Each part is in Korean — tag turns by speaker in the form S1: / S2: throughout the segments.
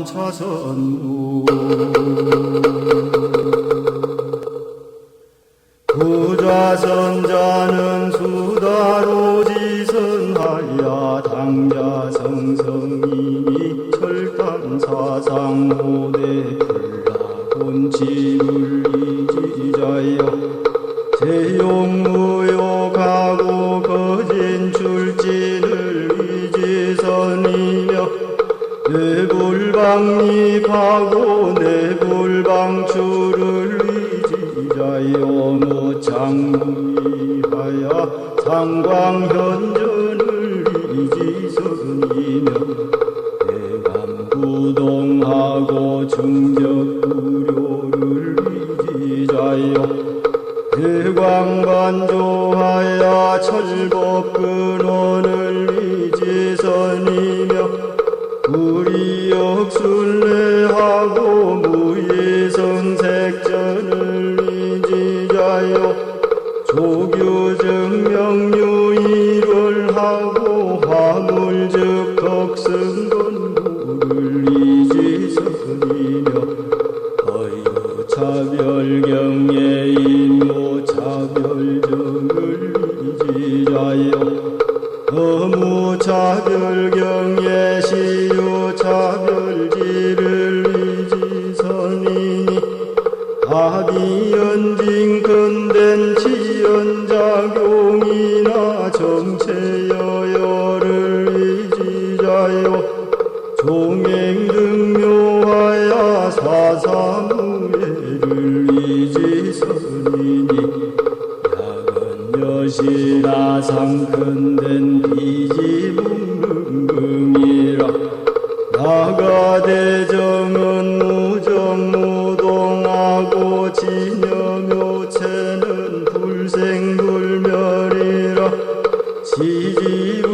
S1: 삼차선무 부좌선자는 수다로 지선하야 당자성성이니 철단사상모대 불라본치를 이지자여 제용무욕하고 거진출진을 이지선이며 뇌불방립하고 뇌불방출을 이지자여 모창무이하여 상광현전을 이지선이며 대감구동하고 중적구료를 이지자여 대광반조하여 철법근원을 이지선이며 불이역순례하고 무예성색전을 이지자여 조규증명유의를 하고 화물즉 덕승건무를 이지선이며 허유차별경에 인모차별정을 이지자여 허무차별경에 시유차별지를 이지선이니 합의연징건된 치연작용이나 정체여여를 이지자여 종행등묘하여 사사무예를 이지선이니 야건여시나 상근된 비지문금이라 나가대정은 무정무동하고 진여묘체는 불생불멸이라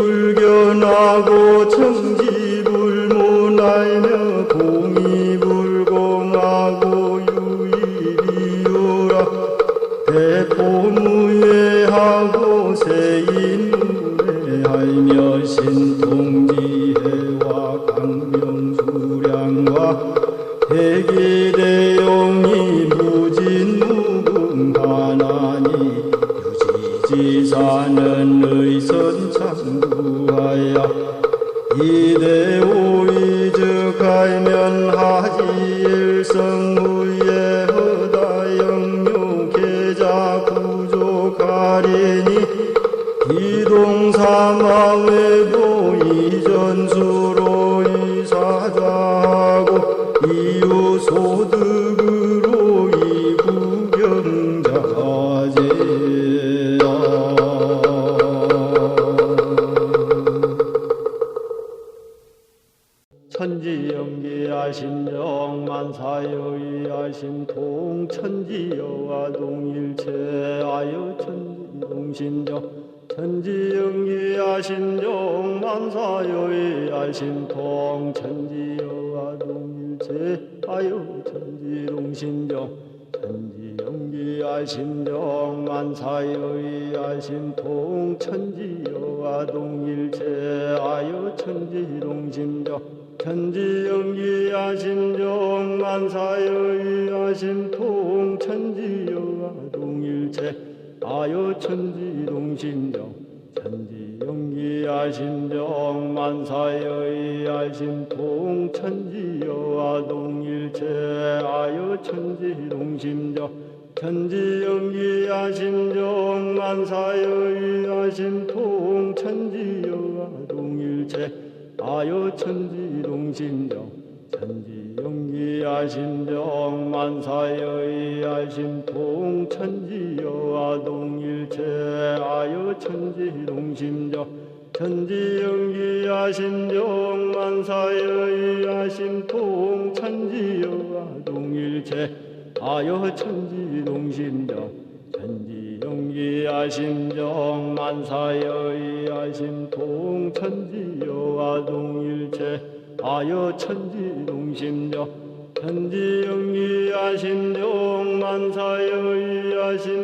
S1: 지지불견하고 청지불문하며 공이불공하고 유일이유라 대포무예하고 세인무례하며 신통지혜와 강명수량과 대기대용이 무진무궁하나니 유지지사는 의선창구하여 이대오이즉하면 하지일성무예 허다영묘 계자구조가리니 기동사마외도 이전수로 이사자하고 이유소득으로 이구경자제야 천지연기하신 영만사여의하신 통천지여와 동일체하여 천지동신정 천지연기하신 영만사여의하신 통천지여와 동일체하여 천지동신정 천지연기하신 영만사여의하신 통천지여와 동일체하여 천지동신정 천지연기하신 영만사여의하신 통천지여와 동일체하여 천지동신정 천지연기하신 영만사여의하신 통천지여와 동일체하여 천지동신정 천지연기하신 영만사여의하신 통천지여와 동일체하여 천지동신정 천지연기하신 영만사여의하신 통천지여와 동일체하여 천지동신정 천지연기하신 영만사여의하신 통천지여와 동일체하여 천지동신정 천지연기하신 영만사여의하신 통천지여와 동일체하여 천지동신정 천지연기하신 영만사여의하신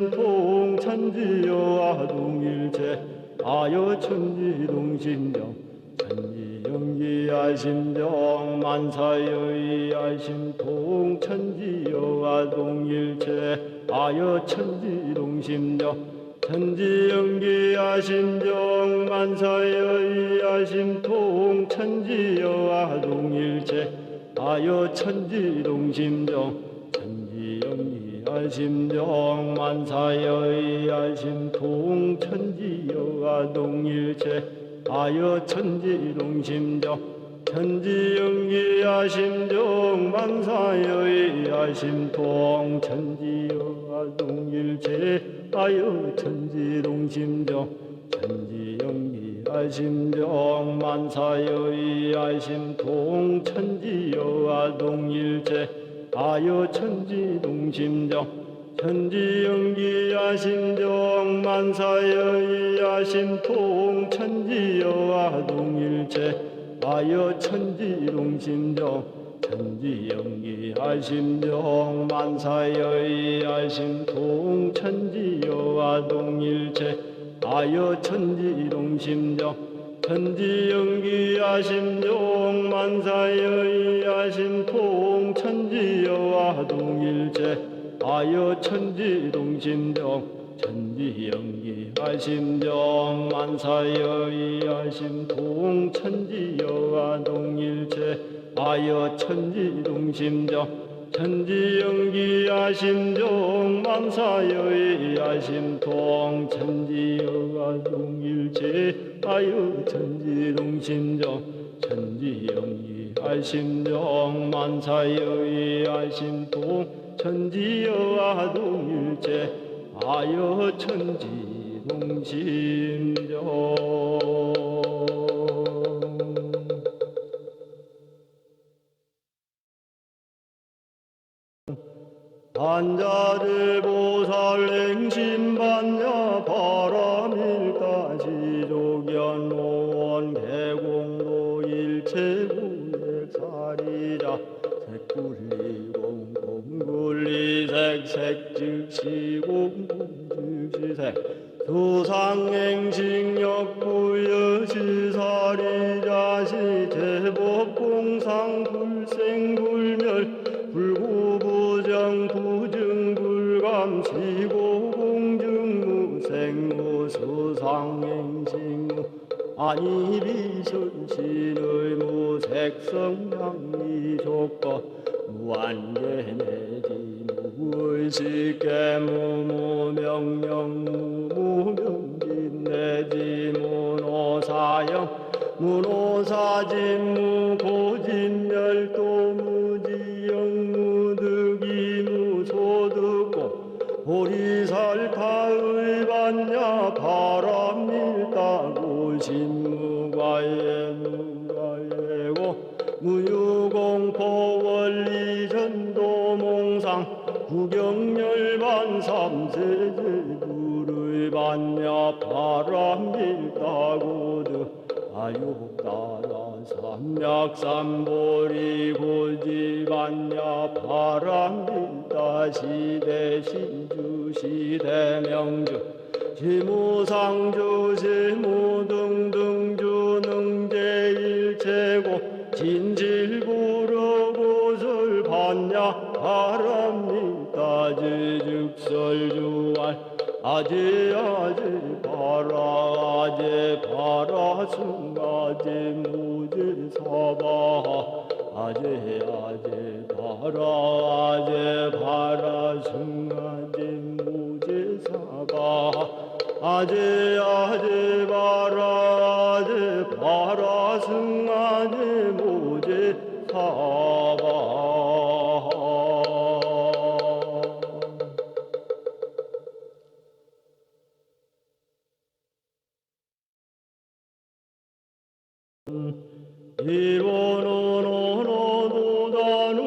S1: 통천지여와 동일체하여 천지동신정 천지연기 아심정 만사의 아심통 천지여와 동일체 아여 천지동심정 천지연기 아심정 만사의 아심통 천지여와 동일체 아여 천지동심정 천지연기 아심정 만사의 아심통 천지여와 동일체 아여 천지동심정 천지연기 아심정 만사의 아심통 천지여와 동일체 아여 천지동심정 천지연기 아심정 만사의 아심통 천지여와 동일체 아여 천지동심정 천지연기 아심정 만사의 아심통 천지여와 동일체 아여 천지동심정 천지연기 아심정 만사의 아심통 천지여와 동일체 아여 천지동심정 천지연기 아심정 만사의 아심통 천지여와 동일체 아여 천지동심정 천지연기 아심정 만사의 아심통 천지여와 동일체 아여 천지동심정 천지연기 아심정 만사의 아심통 천지여와 동일체 아여 천지동심정 천지연기 아심정 만사의 아심통 천지여와 동일체 아여 천지동심정 한자들 보살 행심반야 바람일까 지족연 노원 개공도 일체구액사리자 색굴리공 공굴리색 색즉시공 공즉시색 수상행식역부여시사리자 시제법공상 불생불멸 불구부정 부증불감 시고공증무생무 수상행식무 아니비선신의 무색성양미조건 무한계내지 무의식계무무명령무무명진내지 문호사형 문호사진무 고진멸도무지영무득이무소득공 보리살타의 반야 바람밀다고 신무과예무과예고 무유공포원리전도몽상 구경열반 삼세제불의 반야 바람밀다고드 아욕따라 삼약삼보리 고지반야 바람밀다 시대시주 시대명주 시무상주 시무등등주 능제일체고 진실부르고설 반야 바람밀다 지즉설주알 아제아제 바라 승아제 무제사바 아제아제 바라 승아제 무제사바 아제아제 바라 승아제 무제사바 일원어노노도단우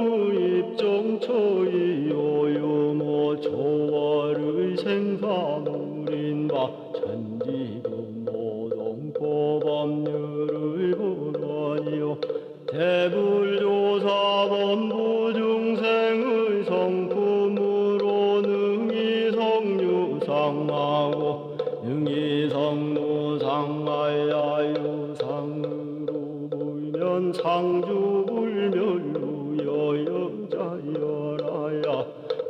S1: 입종처이요요모 초월의 생사물인바 천지금모동포법률의 불원이요 대불조사범부 중생의 성품으로 능이성유상하고 능이성무상하야 유상으로 보이면 상주불멸루여 여자여라야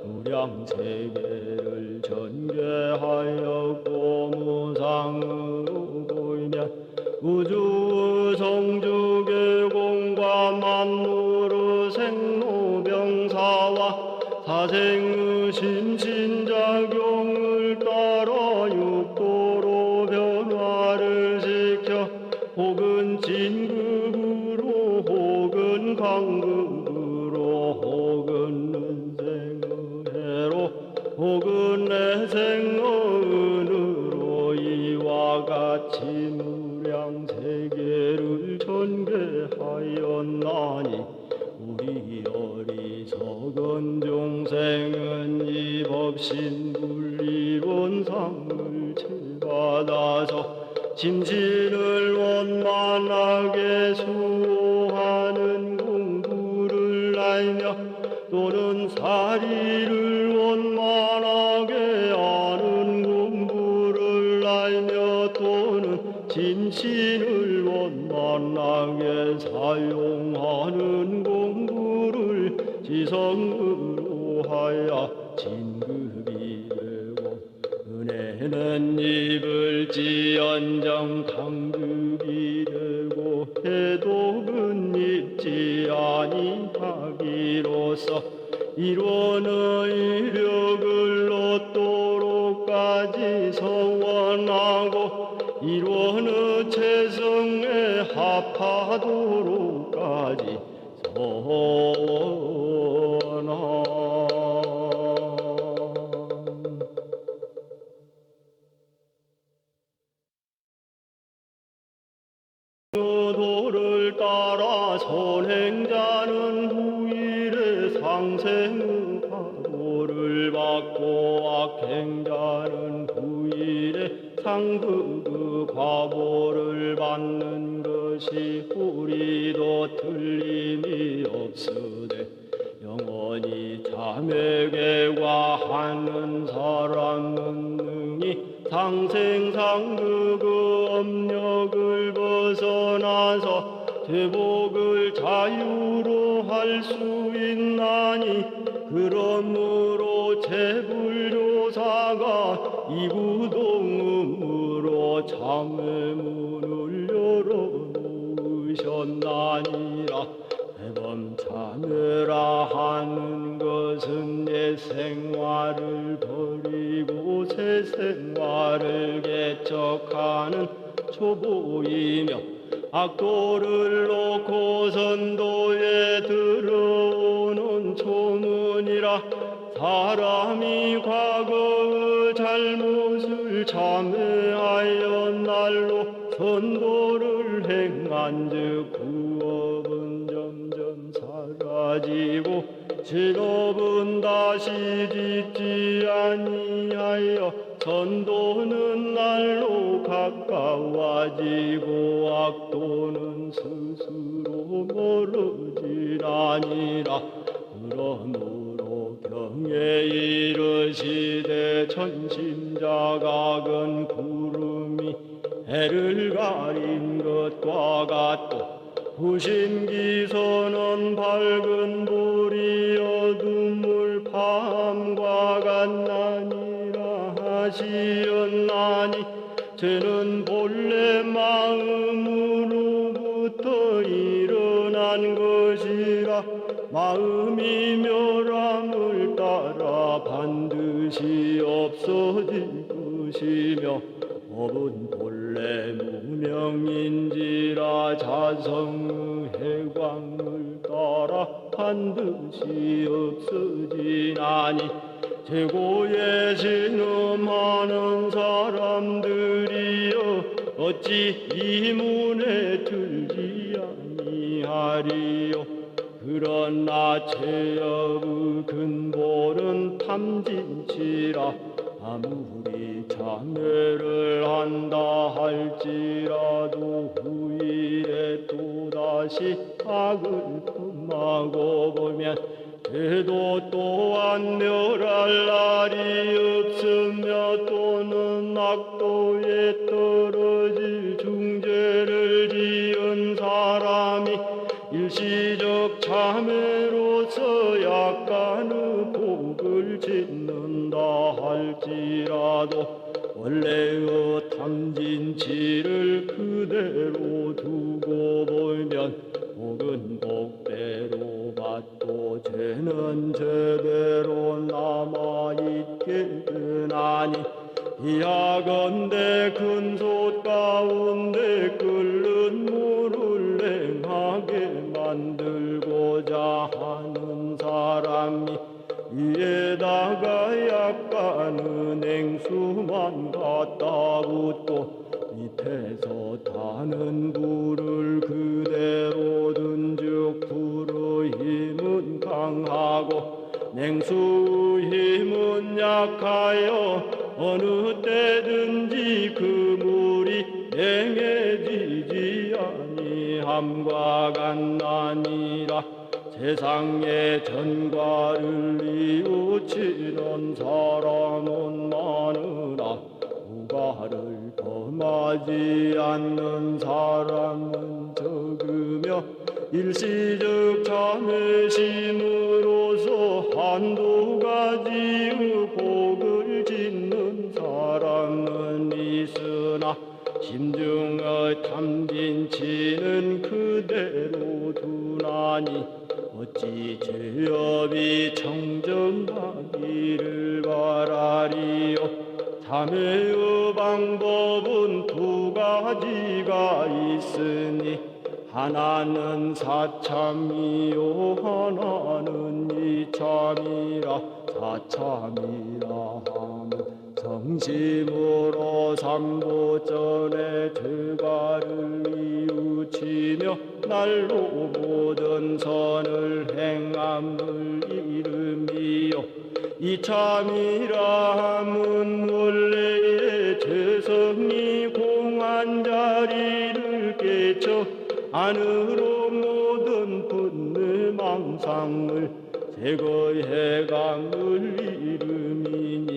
S1: 무량세계를 전개하여 고무상으로 보이면 우주의 성주계공과 만물의 생로병사와 사생의 신신작용을 따라 육도로 변화를 시켜 혹은 진극으로 혹은 강극으로 혹은 은생의 혹은 내생의 이와 같이 무량세계를 전개하였나니 우리 어리석은 중생은 이 법신불이론상을 채받아서 심신을 원만하게 수호하는 공부를 알며 또는 사리를 원만하게 아는 공부를 알며 또는 진신을 원만하게 사용하는 공부를 지성으로 하여 진급이 되고 은혜는 입을지언정 강급이 되고 해독은 입지 아니하기로써 이론의 이력을 얻도록까지 서원하고 이론의 체성에 합하도록까지 서원하고 도를 따라 선행자는 후일에 상생의 과보를 받고 악행자는 후일에 상극의 과보를 받는 것이 우리도 틀림이 없으되 영원히 자매계과하는 사람은 능히 상생상극의 업력을 벗어나서 제복을 자유로 할 수 있나니 그러므로 제불조사가 이구동음으로 참회문을 열어놓으셨나니라. 대범 참회라 하는 것은 옛 생활을 버리고 새 생활을 개척하는 초보이며 악도를 놓고 선도에 들어오는 초문이라. 사람이 과거의 잘못을 참회하여 날로 선도를 행한즉 구업은 점점 사라지고 실업은 다시 짓지 아니하여 선도는 날로 가까워지고 악도는 스스로 멀어지나니라. 그러므로 경에 이르시되 천심자각은 구름이 해를 가린 것과 같고 부심기선은 밝은 불이 어둠을 밤과 같나니라 하시었나니 저는 본래 마음으로부터 일어난 것이라. 마음이 멸함을 따라 반드시 없어질 것이며 법은 본래 무명인지라 자성의 해광을 따라 반드시 없어지나니 최고의 신음하는 사람들이여 어찌 이 문에 들지 아니하리요. 그러나 죄업의 근본은 탐진치라. 아무리 참회를 한다 할지라도 후일에 또다시 악을 범하고 보면 죄도 또한 멸할 날이 없으며 또는 악도에 떨어질 중죄를 지은 사람이 일시적 참회로서 약간의 복을 짓는다 할지라도 원래의 탐진치를 그대로 두고 보면 복은 복대로 받고 죄는 죄대로 남아있겠나니 이하건대 근솥 가운데 끓는 물을 냉하게 만들고자 하는 사람이 위에다가 약간의 냉수만 갖다 붓고 밑에서 타는 불을 그대로 둔즉 불의 힘은 강하고 냉수 힘은 약하여 어느 때든지 그 물이 냉해지지 아니함과 같나니라. 세상에 전과를 이웃치는 사람은 많으나 우과를 범하지 않는 사람은 적으며 일시적 참회심으로서 한두 가지의 복을 짓는 사람은 있으나 심중의 탐진치는 그대로 두나니 어찌 죄업이 청정하기를 바라리요. 참회의 방법은 두 가지가 있으니 하나는 사참이요 하나는 이참이라. 사참이라 하면 성심으로 삼보전에 죄가를 이웃치며 날로 모든 선을 행함을 이름이요. 이참이라 함은 원래의 죄성이 공한 자리를 깨쳐 안으로 모든 분내 망상을 제거해감을 이름이니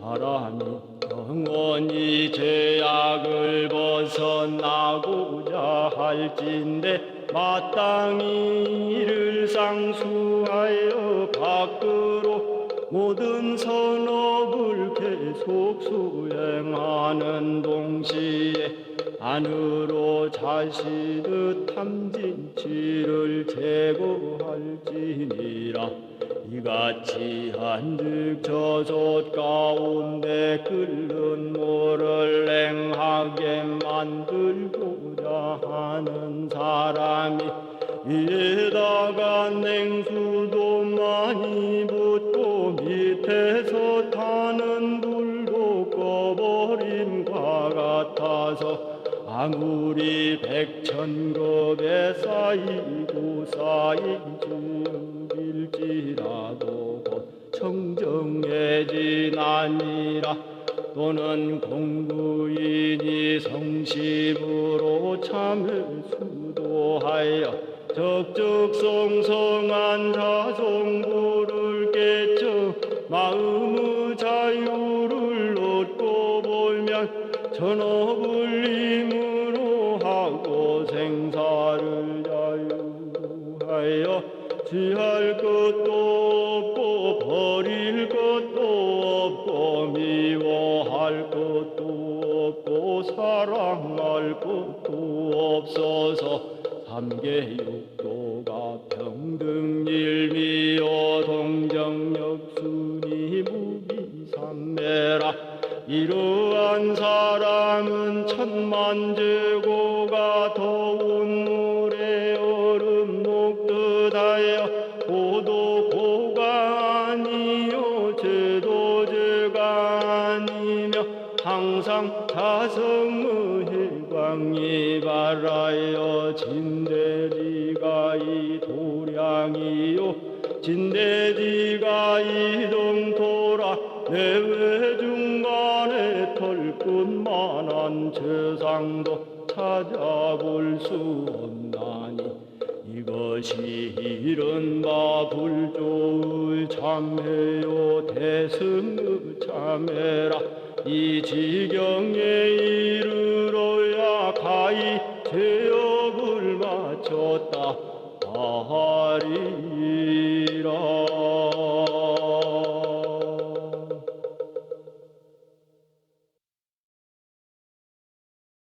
S1: 사람이 영원히 죄악을 벗어나고자 할진대 마땅히 이를 상수하여 밖으로 모든 선업을 계속 수행하는 동시에 안으로 자신의 탐진치를 제거할지니라. 이같이 한즉 저솥 가운데 끓는 물을 냉하게 만들고자 하는 사람이 위에다가 냉수도 많이 붓고 밑에서 타는 불도 꺼버림과 같아서 아무리 백천겁에 쌓이고 쌓이지일지라도 곧 청정해지나니라. 또는 공부인이 성심으로 참회수도하여 적적성성한 자성부를 깨쳐 마음의 자유를 얻고 보면 전업을림으로 하고 생사를 자유하여 취할 것도 없고 버릴 것도 없고 미워할 것도 없고 사랑할 것도 없어서 삼계육도가 평등일미요 동정역순이 무비삼매라. 이러한 사람은 천만제고가 더운 물에 얼음 녹듯하여 고도 고가 아니요 죄도 죄가 아니며 항상 자성의 해광이 바라여 진대지가 이 도량이요 진대지가 이동토라. 내외 중간에 털끝만한 죄상도 찾아볼 수 없나니 이것이 이른바 불조의 참회요 대승의 참회라. 이 지경에 이르러야 가히 죄업을 마쳤다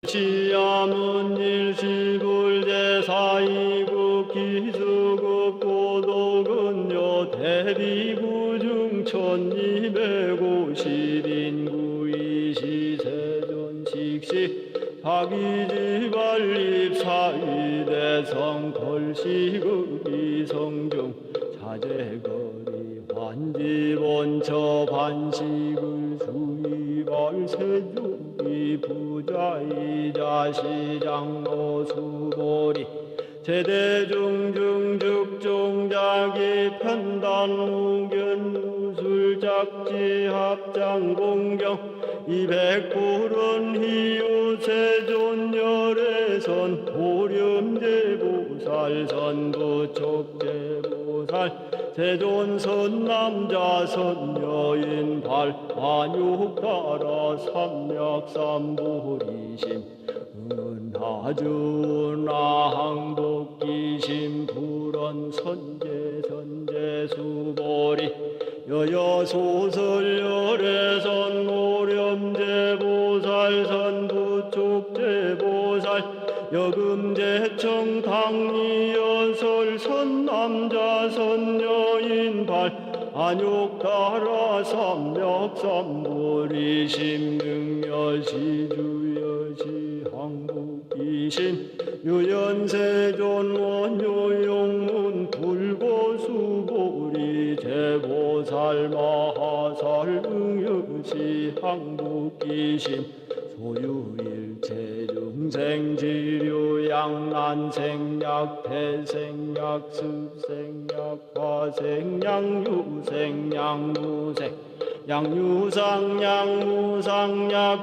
S1: 시암은 일시불제사이국 기수국 고도근요 대비구중 1250인구 이시세존식시 박이지발립 사위대성 걸시국 이성중 자제거리 환지본처 반식을 수입할 세족이 부자이자 시장로 수보리 제대중중죽종자기 편단무견 무술작지 합장공경 200불은 희유세존열애선 보렴제보살 선부촉제보살 세존선 남자선 여인발 안욕따라 삼맥삼보리심 은하준하항복기심 불언선제선제수보리 여여소설열애선 노렴제보살 선부촉제보살 여금제청 당리여설 선남자 선여인발 안욕따라 삼맥삼보리 심능여시주여시 항복이심 유연세존 원효용문 불고수보리 제보살 마하살 응여시 항복이심 소유일체 중생지류 양난생약 태생약 습생약 화생약 유생약 무생 양유상약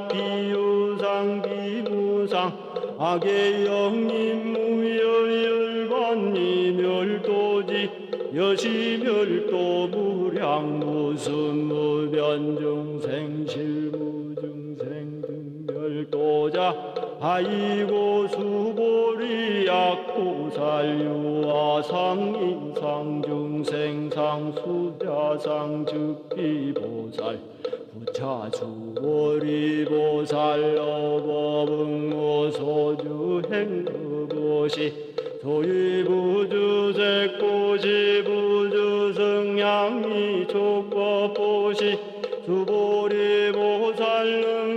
S1: 비유상 비무상 악의 영림 무여열반이 멸도지 여시멸도 무량 무순무변중생실무중생 등멸도자 아이고 수보리 약보살유아상 인상중생상 수자상 즉비보살 부차주보리보살 어법응모소주행의보시 소위부주색보시 부주승양이 촉법보시 수보리보살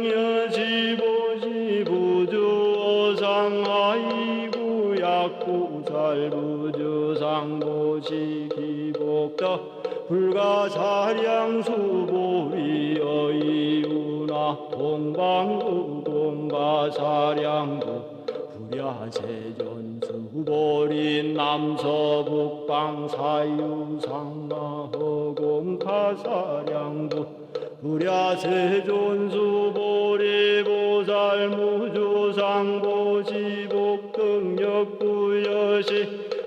S1: 능여시보시 부주어상하이구 약보살 부주상보시 기복덕 불가사량수보리여이우나 동방의공가사량도 불야세존수보리 남서북방 사유상마허공가사량도 불야세존수보리 보살 무주상보시 복등역부여시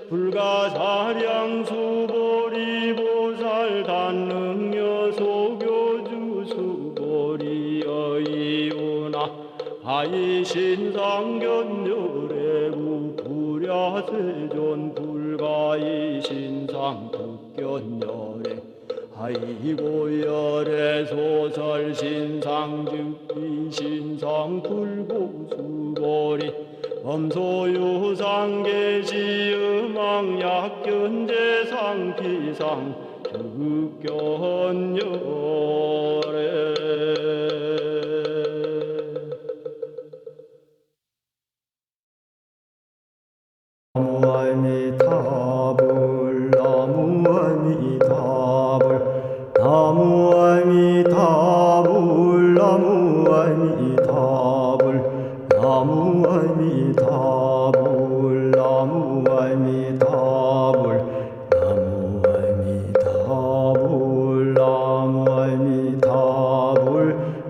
S1: 불가사량수보리 보살 단능여소교주 수보리여이우나 하이신상견열애부 불야세존 불가이신상 북견열애 아이고 열애 소설 신상 즉비 신상 불고수보리 엄소유상 계시 음악 약견제상 피상 즉견열애 나무아미타불 나무아미타불 나무아미타불 나무아미타불 나무아미타불 나무아미타불 나무아미타불 나무아미타불 나무아미타불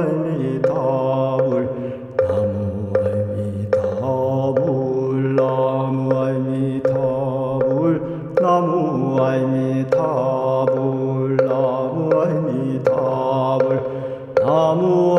S1: 나무